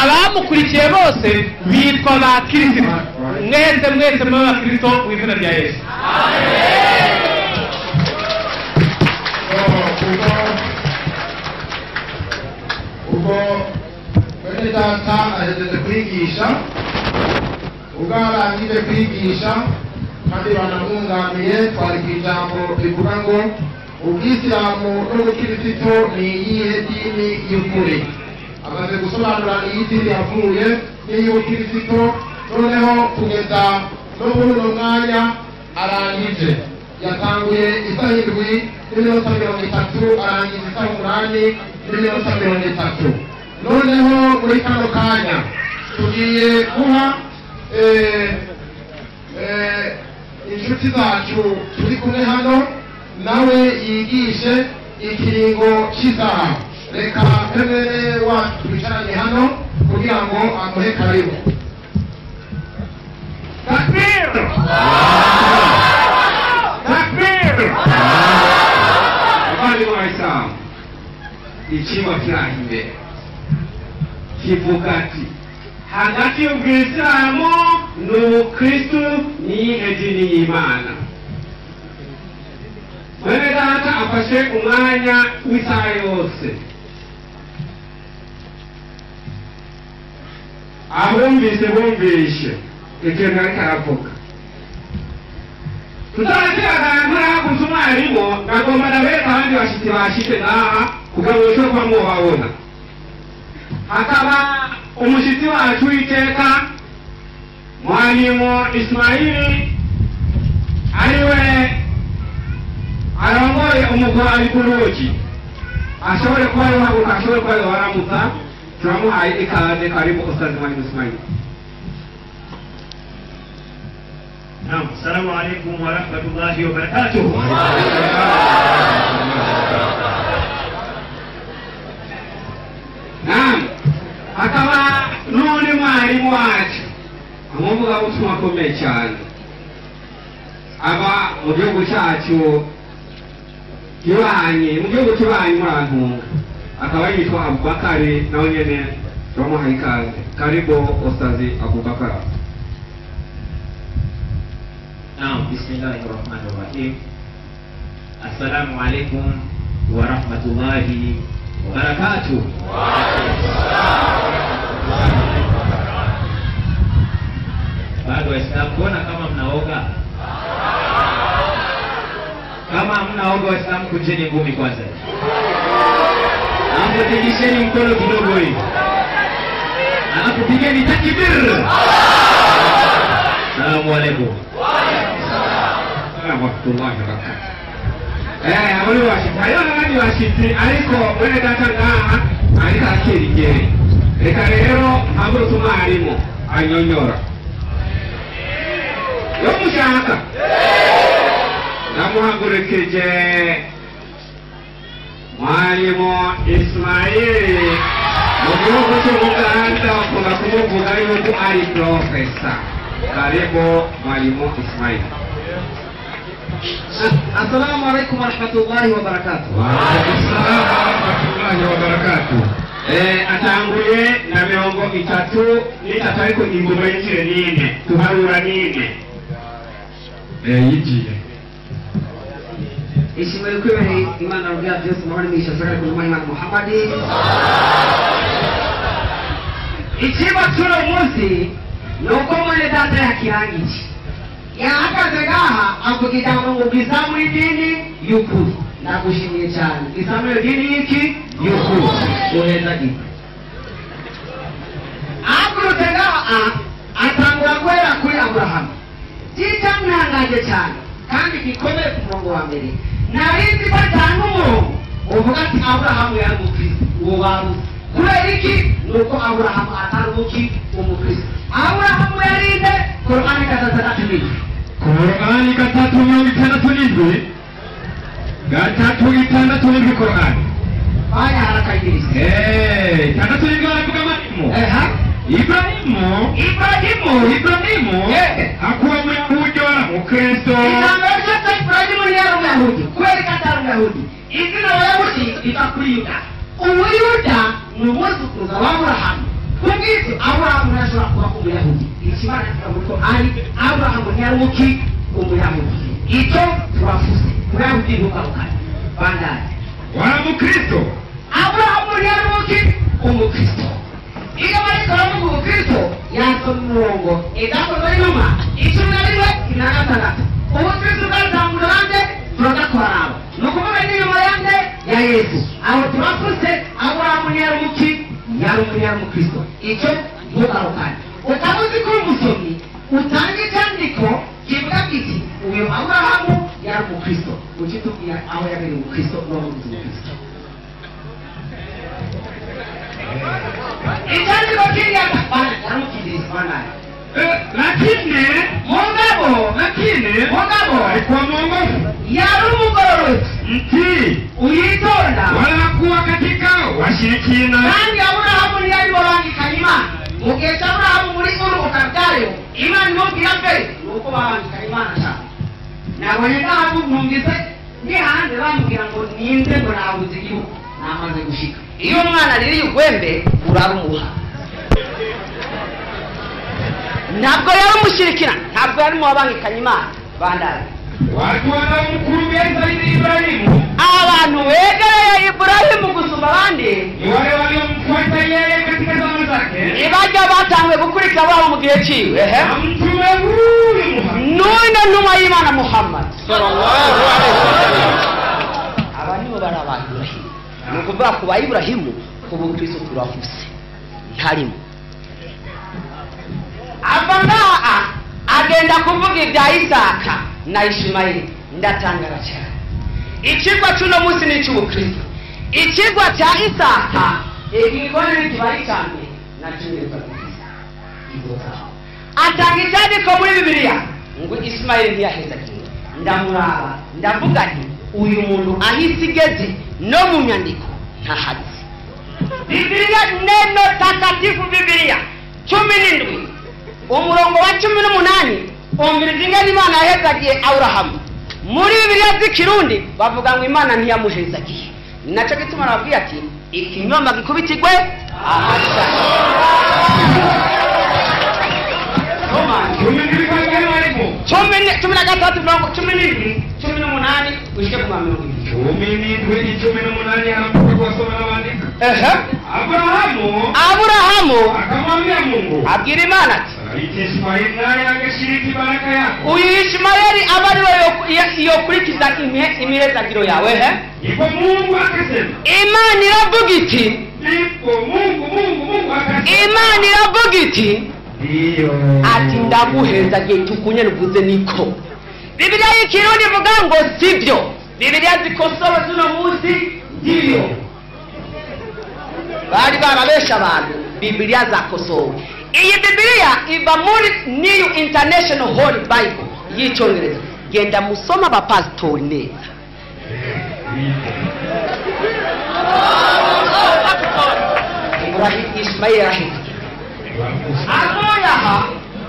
Abamukurikiye bose bitwa ba Kristo. Mwese muri ba Kristo mu izina rya Yesu. Ubwo bene data ahejeje kwigisha, ubwo arangije kwigisha kandi banamwunganiye, twari ku ijambo rivuga ngo ubwisilamu n'ubukristo ni iyihe dini y'ukuri. Amaze gusobanura iyi dini yavuye n'iy'ubukristo, noneho kugeza no muri uno mwanya arangije. Yatanguye isaha 7:30, arangiza isaha 8:30. Noneho muri kano kanya tugiye guha inshuti zacu turi kumwe hano nawe yigishe ikiringo cy'isaha. Reka mwene wacu twicaranye hano kugira ngo amuhe karibu. Takbir! Takbir! Abandi w'Abayisilamu, icyigwa kiraha imbere kivuga ati hagati y'ubwisilamu n'ubukristu niyihe dini y'Imana. Mwene data afashe umwanya w'isaha yose bumvishe ikintu ariko aravuga. Tutarakiragana gusa umwarimu nagomba nabereka abandi bashitsi bashitse ngaha kugira ngo bishobore kuba mwobabona. Hakaba umushitsi wacu w'iteka Mwalimu Ismaili, ariwe arongoye umugwa Ikuruki, ashobore kuba yohaguruka, ashobore kuba yoharamutsa. Turamuhaye ikaze. Karibu Ustaz Mwalimu Ismaili. Naam, assalamu alaikum wa rahmatullahi wa barakatuh. Naam, hakaba none mwarimu wacu amuvuga ubutumwa akomeye cyane, aba mu gihugu cyacu kibanye, mu gihugu kibanye Murantunga, akaba yitwa Abubakari. nawe nyene turamuhaye ikaze. Karibu Ustaz Abubakar. Naam, bismillahirrahmanirrahim. Assalamu alaikum wa rahmatullahi wa barakatuh. Bado Waislamu, kuona kama mnaoga? Kama mnaoga Waislamu, kujeni ngumi kwanza, alafu tigisheni mkono kidogo hivi, alafu pigeni takbir. Assalamu alaikum. Warahmatullahi wabarakatuh. Abali washitsi hariho n'abandi bashitsi ariko mwene data ngaha ariko akirigere. Reka rero mpagurutse umwarimu anyonyora yo mushaka namuhagurukeje Mwalimu Ismaili mu gihugu cy'Uganda, bakunda kumuvuga yuko ari profesa. Karibu Mwalimu Ismail. Assalamu alaikum warahmatullahi wabarakatuh. Wa alaikumsalam warahmatullahi wabarakatuh. Atanguye na mirongo itatu n'itatu ariko ingoma y'ikire nine tuharura nine. Yigiye. Ishimwe kwibere Imana rugira byose mahoro n'isha sakara ku Imana Muhammad. Ikiba tuno munsi nuko mwene data yakirangije. Yahagaze gaha avugira ngo mubizamu idini y'ukuri. Nagushimiye cyane. Izamu y'idini y'iki y'ukuri. Uheza gito. Agurutse gaha atangura kwera kuri Abrahamu. Kitamwangaje cyane kandi gikomeye ku murongo wa mbere. Narinzi ko cyane umurongo uvuga ati Abrahamu yari umukristo. Uwo baruzi. Kubera iki? Nuko Abrahamu atari umukristo. Abrahamu yarinde Qur'ani gatatu. Qur'ani gatatu mirongo itandatu n'indwi. Gatatu itandatu n'indwi Qur'ani. Aya harakayirisa. Itandatu n'indwi baravuga Ibrahimu. Ibrahimu. Hakuwa Myahudi wala Mkristo. Inaonyesha Ibrahimu ni yaro Myahudi. Kweli kata Myahudi. Izina Wayahudi itakuliuda. Uyuda ni umwuzukuruza wa Abrahamu. Kugitu Abrahamu nashobora kuba Umuyahudi. Ikimana kikavuga ari Abrahamu ni yari Umuyahudi. Icyo turafuze. Umuyahudi ntukabukane. Bandari. Wala Mkristo. Abrahamu ni yari umukristo. Iyo bariko baravuga umukristo yasoma umurongo idakoze nyuma icumi na rimwe na gatandatu. Ubukristo bwatangura bande turagakora abo. Ni ukuvuga n'inyuma yande ya Yesu. Aho turafuse Abrahamu ni yari umukristo. Icyo ntugarukane. Ukaba uzi ko umusomyi utanga icyandiko kivuga kiti uyu Abrahamu yari umukristo. Ukitubwira aho yabereye umukristo n'uwamugize umukristo. Icyandiko kiriya bana yaramukiriza bana. Lakini mugabo alikuwa mwongofu. Yari umugororotsi. Mtii. Uyitonda. Wala hakuwa katika washirikina. Kandi Abrahamu ni yari babangikanye Imana. Mu gihe cya Abrahamu muri urubuga bwayo Imana imubwira mbere nuko babangikanye Imana cyane. Nabonye ngaho mwumvise ndi hanze bamubwira ngo ninde ngo nabuze igihugu namaze gushika. Iyo umwana riri ugwembe urarumuha. Ntabwo yari umushyirikira, ntabwo yari mubangikanye Imana bandari. Watu wanaomkurugenza Ibrahimu. Abantu wegereye Ibrahimu gusumba abandi Ni wale waliomfuata yeye katika zama zake. Ibajya batanguye gukurikira wabo mu gihe ciwe. Mtume huyu Nuna numa y'Imana Muhammad sallallahu alaihi wasallam. Abantu barabaye Ibrahimu. Nukuvuga ku ba Ibrahimu ku Kristo turafuse. Ntarimo. Abangaa agenda kuvuga ibya Isaka na Ishimayeli. Ndatangara cyane. Ikigwa cy'uno munsi ni cy'ubukristo. Ikigwa cya Isaka igikoni kibari cyane na cy'ubukristo. Atanga icyandiko muri Bibiliya ngo Ishimayeli ntiyahezagiwe. Ndamuraba ndavuga nti uyu muntu ahisigeze no mu nyandiko ntahazi. Bibiliya neno takatifu Bibiliya 17 umurongo wa 18 umviriza ingene Imana yahezagiye Abrahamu. Muri Bibiliya z'ikirundi bavuga ngo Imana ntiyamuhezagiye. Naco gituma arababwiye ati ikinyoma gikubitigwe ahasha. Cumi na gatatu mirongo 17 18 ushike ku 20. 18 hanapokuwa kuwasoma na waandika. Abrahamu akamwambia Mungu. Abwira Imana ati Ismaili naye angeshiriki baraka yako. Uyu Ismaili abari we yokurikiza imihezagiro yawe Ipo Mungu akasema. Imana iravuga iti. Ipo Mungu akasema. Imana iravuga iti. Iyo. Ati ndaguhezagiye tukunye nuvuze niko. Bibiliya y'ikirundi ivuga ngo sivyo. Bibiliya zikosowe zuno munsi ndiyo. Bari barabesha abantu. Bibiliya zakosowe. Iyi Bibiliya iva muri New International Holy Bible y'icyongereza. Genda musoma abapastori neza. Ibrahim Ismail Rahim.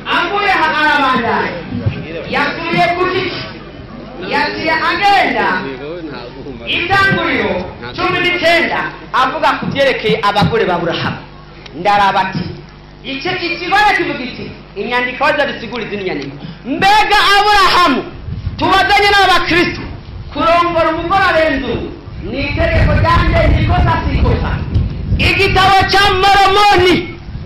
Agoyaha agenda itanguriro 19 avuga ku byerekeye abagore ba Aburahamu. Ndaraba ati icyo ikibara kivuga iki inyandiko zabisigura izindi nyandiko. Mbega Aburahamu tubazanye n'abakristo kurongora umugore arenzu ni itegeko ryanje nikosa sikosa. Igitabo cya Mormoni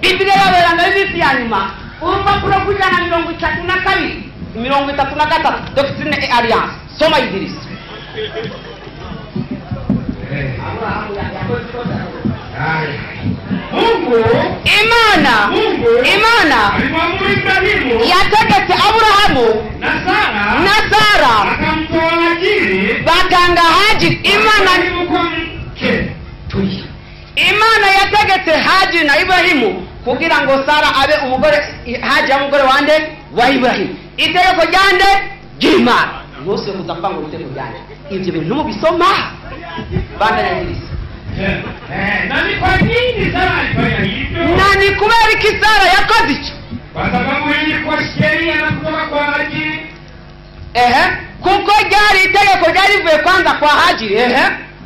Biblia yaberanga y'isi ya nyuma urupapuro rw'ijana 32 33 Doctrine et Alliance. Soma Idris. Imana yategetse Aburahamu na Sara batanga Hajiri. Imana yategetse Hajiri na Ibrahimu kugira ngo Sara abe umugore Hajiri umugore wande wa Ibrahimu. Itegeko ryande ry'Imana. Nose kuza kwanga itegeko ryande. Ibyo bintu mubisoma bandanya Idris. Nani kwa nini Sara alifanya hivyo? Nani kubera iki Sara yakoze icyo? Kwa sababu ilikuwa sheria na kutoka kwa Hajiri. Kuko ryari itegeko ryari vuye kwanza kwa Hajiri.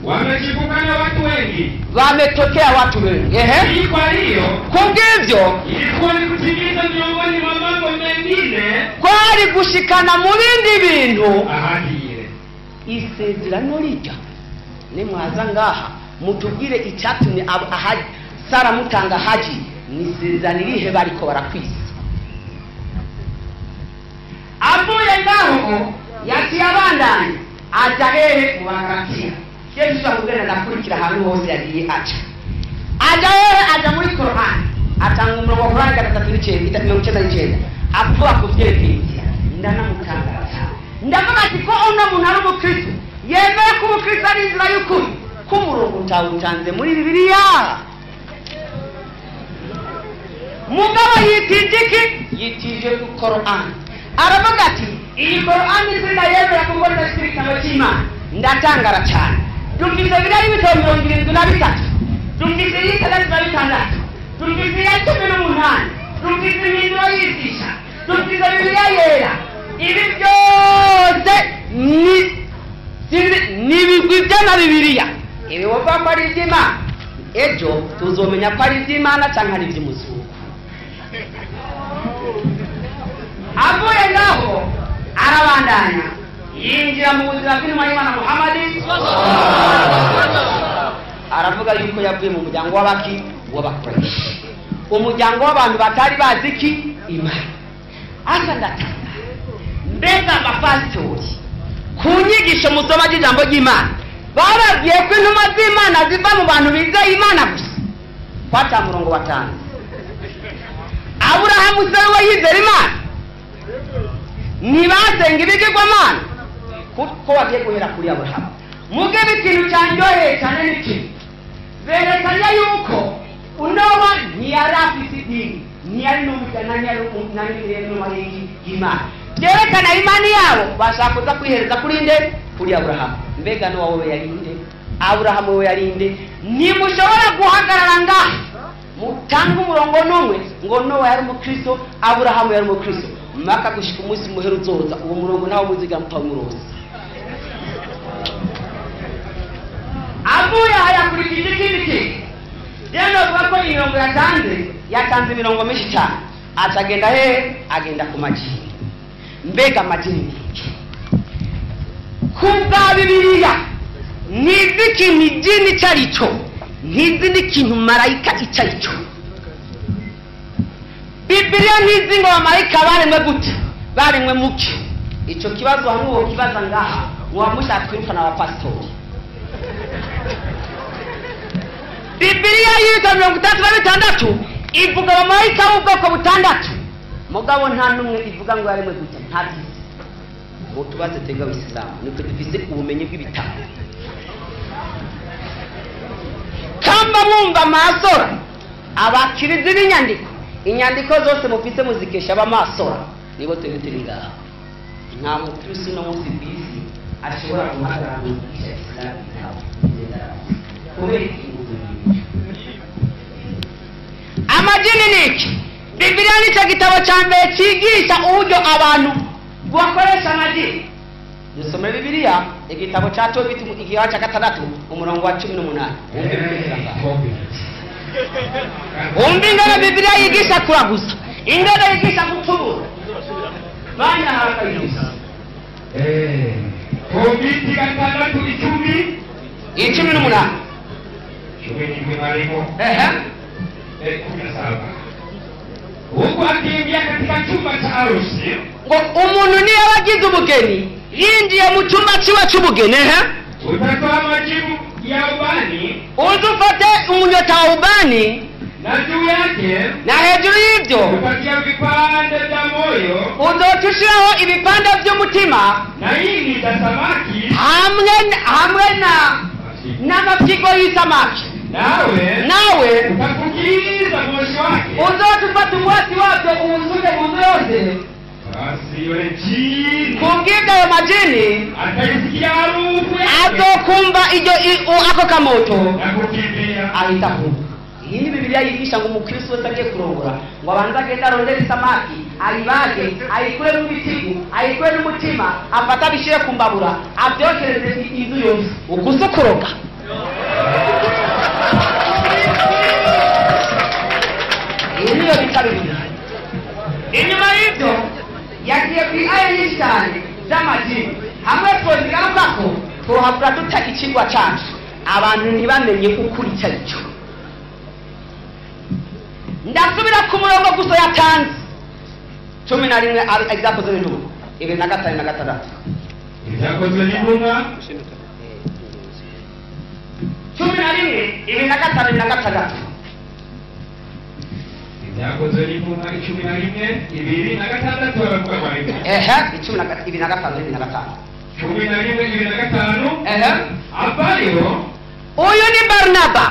Wamechipukana watu wengi. Wametokea watu wengi. Hii kwa hiyo kubw'ibyo ilikuwa ni kutimiza miongoni mwa mambo mengine kwari gushikana mu bindi bintu ahadi ile. Isezerano rijya nimwaza ngaha mutubwire icyatumye Sara mutanga Hajiri ni isezerano irihe bariko barakwisa. Avuye ngaho yati abandanye aja hehe mu Bagalatia. Yesu akugenda nakurikira ahantu hose yagiye aca. Aja muri Qur'an atanga umurongo wa Qur'an 3:9 avuga ku byerekeye ndanamutangaza. Ndavuga ati ko uno muntu ari umukristo yemera ko umukristo ari inzira y'ukuri ko umurongo utawutanze muri Bibiliya. Mugabo yitije ku Qur'an. Aravuga ati iyi Qur'an izina yemera ko ngo ndashirikana cy'Imana ndatangara cyane. Dumvise birari bitabo 73 dumvise yitandatu na bitandatu dumvise ya 18 dumvise n'indiro yigisha dumvise Bibiliya yera. Ibi byose ni bigwi by'ama Bibiliya. Ibi wava ko ari iby'Imana ejo tuzomenya ko ari iby'Imana cyangwa ari iby'umuzungu. Avuye ngaho arabandanya yinjira mu buzima bw'Imana Muhammad aravuga yuko yavuye mu muryango w'abaki w'abakoresha umuryango w'abantu batari bazi ki Imana. Asa ndatanga mbega abapasitori ku nyigisho musoma y'ijambo ry'Imana barabwiye ko intumwa z'Imana ziva mu bantu bizeye Imana gusa. Kwata murongo wa 5 Aburahamu se we yizera Imana nibasenga ibigirwamana kuko wagiye guhera kuri Aburahamu. Muge bikintu cyanjoye cyane n'iki berekanya yuko unoba ntiyarafite idini ntiyari n'umugana ntiyari n'umuhingi Imana. Byerekana imani yabo bashaka kuza kwihereza kuri nde kuri Aburahamu. Mbega no wawe yarinde Aburahamu we yarinde nimushobora guhagarara ngaha mutanga umurongo n'umwe ngo no yari umukristo Aburahamu yari umukristo maka gushika umunsi muhero uzoza uwo murongo nawo muziga mpamuroza. Avuye hayakurikije ikindi rero bako imirongo yatanze imirongo myinshi cyane. Atagenda agenda ku majini. Mbega majini kubwa Bibiliya niziki ni jini cyarico ntizi n'ikintu marayika icarico. Bibiliya ntizi ngo amarayika baremwe gute baremwe muki. Ico kibazo hamwe wo kibaza ngaha wamushatse kwirukana abapasitori. Bibiliya yita 36 ivuga abamarayika b'ubwoko butandatu mugabo nta numwe ivuga ngo yaremwe gute ntazi. Ngo tubaze tenga Islam niko dufise ubumenyi bw'ibitabo. Kamba mwumva masora abakirizi inyandiko zose mufise muzikesha abamasora nibo turi ngaha. Nta mukristo no munsi bisi ashobora guhagarara mu Islam amajini niki. Bibiliya ni cyo gitabo cya mbere cyigisha uburyo abantu bakoresha amajini. dusomera Bibiliya igitabo cya Tobiti igice cya 6 umurongo wa 18. Umbi ngana Bibiliya yigisha kuraguza. Ingana yigisha gutubura. Banya harakayigisha. Tobiti 6:10. 18. Huku akiingia katika chumba cha harusi, umuntu niyo abagize ubugeni yinjiye mu cyumba kiwe cy'ubugeni, utatoa majibu ya ubani, uzufate umunyota wa ubani, na juu yake na hejuru y'ibyo upatia vipande vya moyo, uzotushiraho ibipande by'umutima na ini za samaki, hamwe n'amapfigo y'isamaki. Nawe utafukiza moshi wake, uzotufata umwasi wake uwusuke mu nzu yose. Basi yule jini kubw'ibyo ayo majini atayisikia harufu azokumva ako kamoto na kukimbia. Ahita kumva. Iyi ni Bibiliya yigisha ngo umukristo wese agiye kurongora ngo abanza agende arondere isamaki ayibage ayikure mu bitigu ayikure n'umutima afata bishire ku mbabura abyokereze inzu yose ukusukuroga. Niyo bitabiriye. Inyuma y'ibyo yagiye ku aya nyinshi cyane z'amajini hamwe twozigarukako tuhabura duta ikigwa cyacu abantu ntibamenye ukuri icyo ari cyo. Ndasubira ku murongo gusa yatanze 11 ibyakozwe n'intumwa 2:5-6. Ibyakozwe n'intumwa 11:2-5-6. Ibyakozwe n'intumwa 11:2-6 baravuga ngo 11:2-5. 11:2-5. Abayo uyu ni Barnaba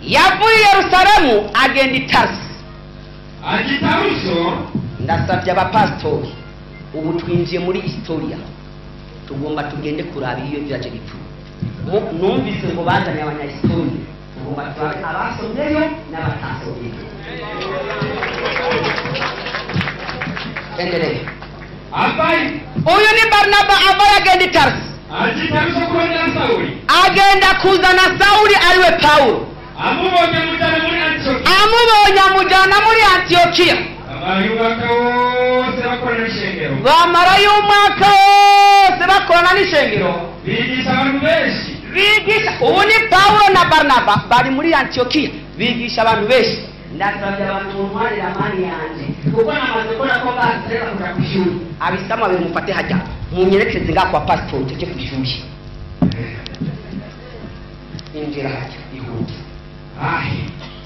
yavuye Yerusalemu agenda i Tarso. Agitaruso. Ndasabye abapasitori ubu twinjiye muri historia tugomba tugende kuraba iyo byaje bitu. Numvise ngo bazanye abanyahistori tugomba turabe abasomyeyo n'abatasomyeyo. Endelee. Uyu ni Barnaba avuye agenda i Tarso. Agitaruso kurondera Sawuli. Agenda kuzana Sawuli ariwe Paulo. Amubonye amujyana muri Antiyokiya. Bamara y'umwaka wose bakorana n'ishengero. Bigisha abantu benshi. Ubu ni Paulo na Barnaba bari muri Antiyokiya bigisha abantu benshi. Ndasabye abantu mumarira amani yanjye kuko namaze kubona ko bazireka kuja ku ishuri. Abisama bimufate hajya munyerekeze ngaho kwa pastor tujye ku ishuri. Injira hajya ihute.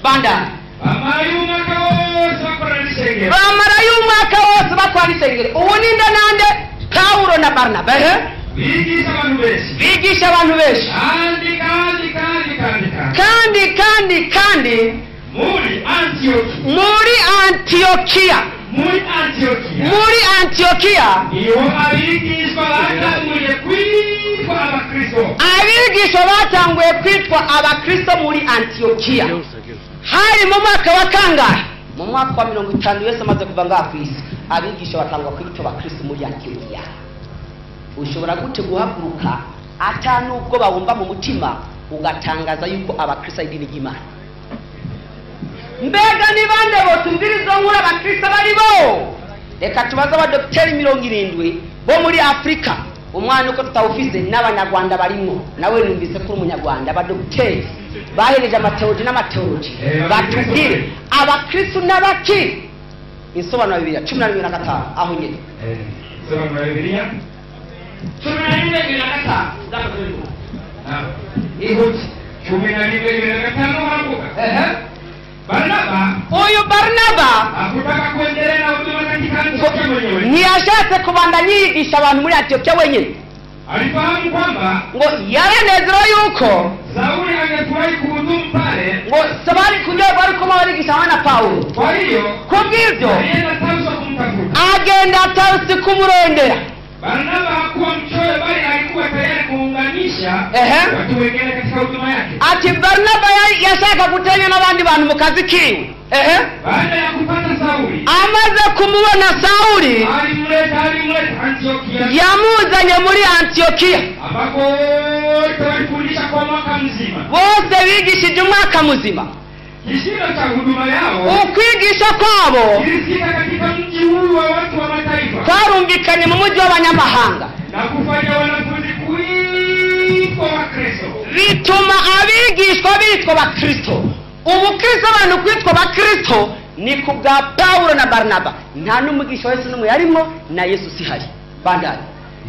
Banda Bamara y'umwaka wose bakorana n'ishengero. Ubu ni nande? Paulo na Barnaba. Bigisha abantu benshi. Kandi muri Antiyokiya iyo abigishwa batanguye kwitwa abakristo. Abigishwa batanguye kwitwa abakristo muri Antiyokiya. Hari mu mwaka wa kangahe? Mu mwaka wa 50 Yesu amaze kuva ngaha ku isi. Abigisha batangwa kwitwa abakristo muri Antiyokiya. Ushobora gute guhaguruka atanubwo bawumva mu mutima ugatangaza yuko abakristo ari idini ry'Imana? Mbega ni bande bo tumvirizo nkura abakristo bari bo? Reka tubaza abadokiteri 70 bo muri Afrika. Umwana uko tutawufize n'abanyarwanda barimo. Nawe numvise ko umunyarwanda abadokiteri bahereje amateoloji n'amateoloji batubwire abakristo n'abaki. Insobanuro Bibiliya 11:5 aho nyine. Insobanuro Bibiliya 11:5 ndakuzuye. Ihute 11:5 hapo. Barnaba akutaka kuendelea na huduma katika Antiokia mwenyewe. Ntiyashatse kubandanya yigisha abantu muri Antiokia wenyine. Alifahamu kwamba ngo yarenezero yuko Sauli angefurahi kuhudumu pale, ngo sabari kunyoba bari kuma barigisha na Paulo. Kwa hiyo kubw'ibyo alienda Tarso kumtafuta. Agenda Tarso kumurondera. Barnaba hakuwa mchoyo bali alikuwa tayari kuunganisha watu wengine katika huduma yake. Ati Barnaba yashaka kutenya n'abandi bantu mu kazi kiwe. Baada ya kupata Sauli amaze kumubona Sawuli alimuleta Antiokia yamuzanye muri Antiokiya ambako walifundisha kwa mwaka mzima. bose bigishije umwaka muzima. Kishindo cha huduma yao ukwigisha kwabo kilisikika katika mji huu wa watu wa mataifa kwarumvikanye mu mujyi w'abanyamahanga na kufanya wanafunzi kuitwa Wakristo. bituma abigishwa bitwa Bakristo. Ubukristo abantu kwitwa Bakristo ni kubwa Paulo na Barnaba. Nta n'umugisha wese n'umwe yarimo na Yesu sihari bandari.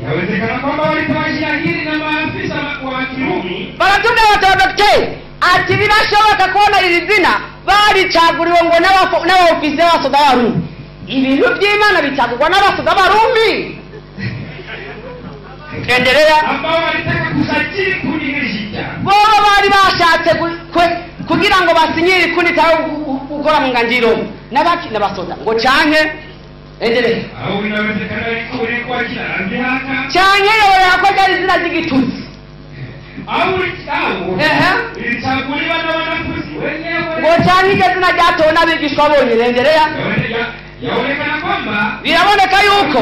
Yawezekana kwamba walipashia hili na maafisa wa Kirumi Baratunda watabaktei ati birashoboka kubona iri zina baricaguriwe ngo n'abaofisiye b'abasoda b'Abarumi. Ibintu by'Imana bicagurwa n'abasoda b'Abarumi. Endelea. ambao walitaka kusajili kundi hili jipya. Bo bari bashatse kugira ngo basinyire kundi tawe gukora mu ngangiro n'abaki n'abasoda ngo canke endelea. Au inawezekana ilikuwa kila rangi haka Canke yako ari zina z'igitutsi. au ilichaguliwa na wanafunzi wenyewe. Ngo canke zina ryatowe n'abigishwa bonyine. Endelea. Yaonekana kwamba biraboneka yuko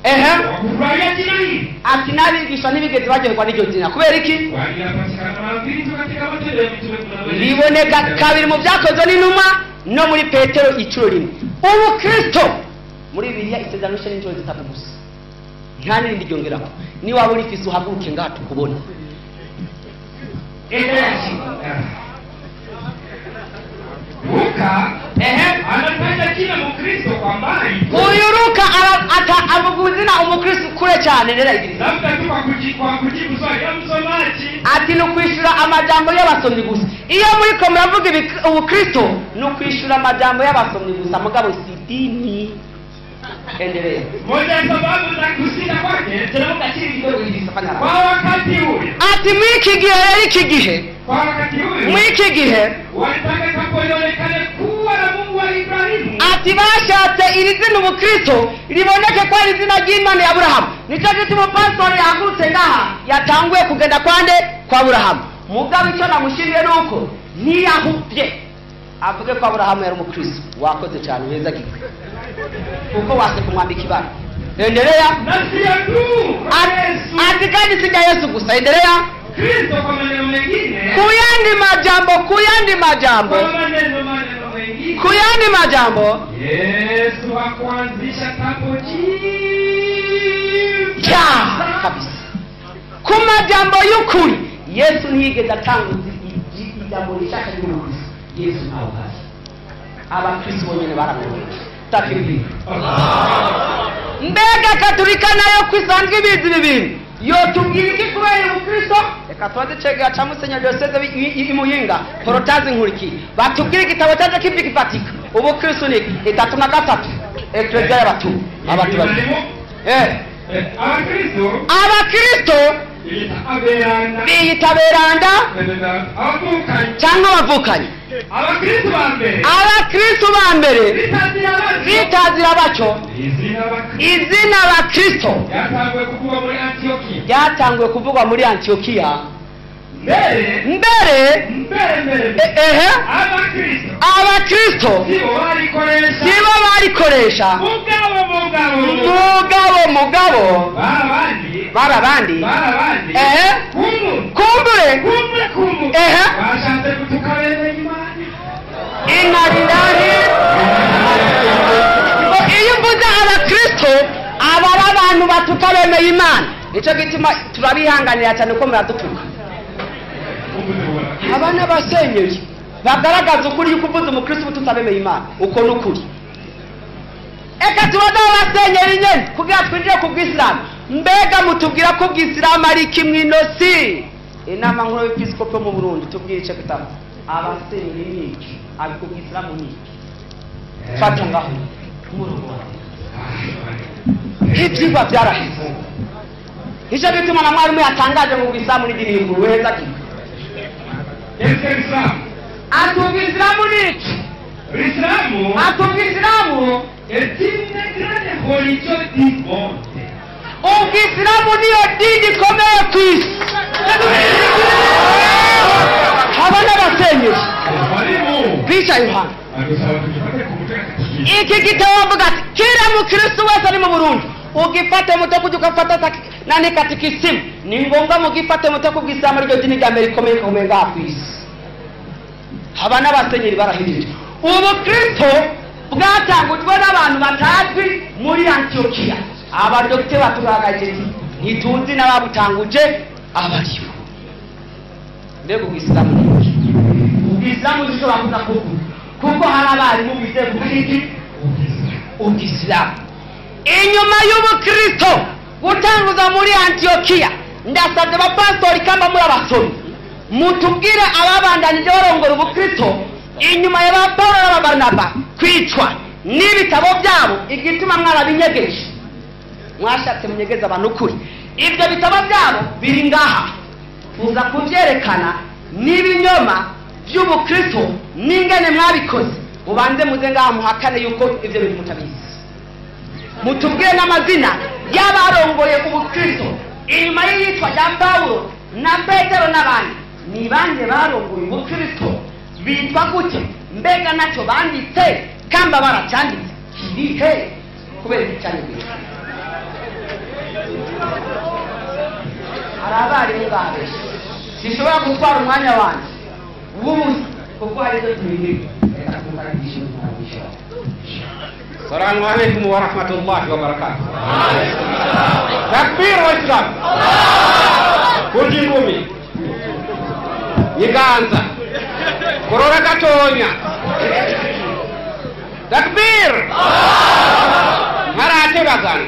wakufurahia jina hili ati n'abigishwa ntibigeze baryoherwa n'iryo zina kubera iki? walipatikana mabiri katika matendo ya mitume. Liboneka kabiri mu byakozwe n'intumwa no muri Petero icuro rimwe. Ubukristo muri Bibiliya isezerano n'inshuro zitatu gusa, nta n'irindi ryongerako. Ni waba uri Kristo uhaguruke ngaha tukubona. Luka anataja kila Mkristo kwa mbali. Uyu Luka avuguzina umukristo kure cyane rero igiri. Labda tu kwa kujibu swali la msomaji. Ati no kwishura amajambo y'abasomyi gusa. Iyo muri ko muravuga ubukristo no kwishura amajambo y'abasomyi gusa mugabo si dini. Endelea. Moja sababu za kusita kwake Tunamuka chini kidogo hivi safari. kwa wakati ule. Ati mwiki gihe Kwa wakati ule mwiki gihe walitaka kapoonekane kuwa na Mungu wa Ibrahimu. ati bashatse iri zina ubukristo riboneke ko ari izina ry'Imana ya Abrahamu. Nicyo gituma pastor yagutse ngaha yatanguye kugenda kwande kwa Abrahamu. Mugabo icyo namushimiye nuko ntiyahubye avuge ko Abrahamu yari umukristo. Wakoze cyane weza gikwe kuko wase kumwambika ibara. Endelea. Na sio tu Ati kandi sija Yesu gusa. Endelea. Kristo kwa maneno mengine. Kuyandi majambo. Kwa maneno mengine. Kuyandi majambo. Yesu hakuanzisha tapo Ja kabisa. Kuma jambo y'ukuri Yesu ntiyigeze atanguza ijambo rishaka ry'umuntu. Yesu ntawe hasi. Abakristo bonyene baramubona. Takibiri. Mbega Katolika nayo kwisanzwe ibizi bibiri. Yo tubwira iki kubera ubukristo? Reka twaze cega cha Musenyeri Diocese imuyinga Porotazi nkuriki. Batubwira igitabo cyaje kibigifatika. Ubukristo ni 33 Ecclesia y'abatu. Abatu bati. Abakristo biyita beranda cyangwa abavukanye. Abakristo ba mbere bitazira baco izina Abakristo ryatanguye kuvugwa muri Antiokiya mbere. Abakristo sibo barikoresha mugabo barabandi kumbure inarilahi. Iyo mvuze Abakristo aba abantu batuka bemeye Imana, nicyo gituma turabihanganira cyane ko muradutuka. Abana basenyeri bagaragaza ukuri yuko uvuze umukristo tutabemeye Imana uko n'ukuri. Eka tubaza abasenyeri nyene kugira twinjire ku bw'Islam. Mbega mutubwira ko bw'Islam ari kimwe inosi. Inama nkuru y'Episkopi mu Burundi tubwire ico gitabo. Abasenyeri niki abiko bw'Islam niki. Fata ngaho murugo. Ibyigwa byaraheze. Icyo gituma na mwarimu yatangaje mu bw'Islam n'idini weza kiko. Atubw'Islam niki? Atubw'Islam ubw'Islam niyo dini ikomeye ku isi. Abana basenyeri bica Yohana adusaba tugifate ku mutwe katikisi. Iki gitabo bavuga ati kila mukristo wese ari mu Burundi ugifate muto kujya ugafata nani katikisimu ni ngombwa mugifate muto kubwisama ryo dini rya Amerika komeye ngaha ku isi. Haba n'abasenyeri barahirije ubukristo bwatangujwe n'abantu batazwi muri Antiokia. Abadokite baturagaje ntituzi n'ababutanguje abariyo. Ndego ubwisilamu ubwisilamu dushobora kuza kuko hari abarimu bize kuvuga ubwisilamu. Inyuma y'ubukristo gutanguza muri Antiokia, ndasabye abapastori kamba muri abasomyi mutubwire ababandanije barongora ubukristo inyuma ya ba Paulo na Barnaba kwicwa n'ibitabo byabo igituma mwarabinyegeje. Mwashatse munyegeza abantu kuri ibyo bitabo byabo biri ngaha uza kubyerekana n'ibinyoma by'ubukristo n'ingene mwabikoze. Ubanze muze ngaha muhakane yuko ibyo bintu mutabizi. Mutubwire n'amazina y'abarongoye ubukristo inyuma y'iyitwa rya Paulo na Petero n'abandi. Ni bande barongoye ubukristo bitwa gute? Mbega nacyo banditse kamba baracyanditse kirihe kubera cyane byo. Arabari ngabe sishobora gutwara umwanya wanjye w'ubusa kuko hari ibyo tubigira. Assalamu alaikum wa rahmatullahi wa barakatuh. Takbir wa islam. Kurji ngumi. Yiganza. Korora gatonya. Takbir. Marate bagana.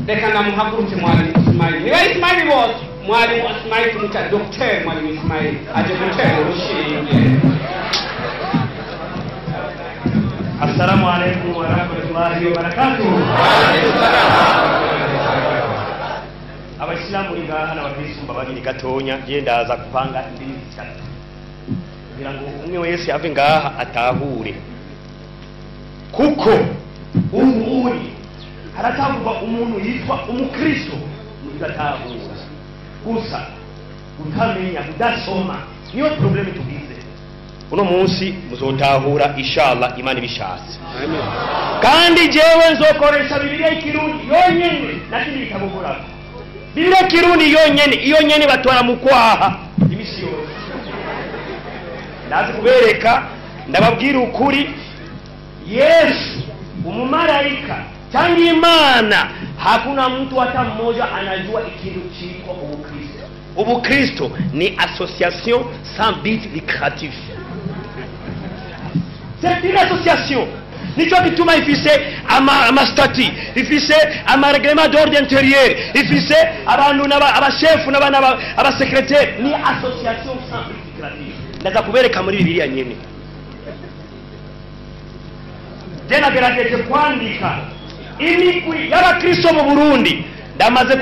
Deka na muhaguruke mwalimu Ismail. Niwe Ismail boss. Mwalimu Ismail tumuta doctor mwalimu Ismail. Aje gutera urushinge. Assalamu alaikum wa rahmatullahi wa barakatuh. Abaislamu ngaha n'abakristo mbabagiri gatonya je ndaza kupanga indimi zitatu kugira ngo umwe wese ave ngaha atahure, kuko ubundi haratangwa umuntu yitwa umukristo mugatahura gusa utamenya udasoma niyo probleme tugize. Uno munsi muzotahura inshallah Imana ibishatse. Amen. Kandi jewe nzokoresha Bibiliya y'ikirundi yonyene nakindi bitabugura. Bibiliya y'ikirundi yonyene iyo nyene batwara mu kwaha imisi yose. Ndazi kubereka ndababwira ukuri Yesu umumarayika cyangwa Imana hakuna mtu hata mmoja anajua ikintu chiko ubukristo. Ubukristo ni association sans but lucratif. C'est une association. Nico bituma ifise ama statut, ifise ama règlement d'ordre intérieur, ifise abantu abashefu n'abana abasecrétaire, ni association sans but lucratif. Ndaza kubereka muri Bibiliya nyene. Jena gerageje kwandika imigwi y'abakristo mu Burundi ndamaze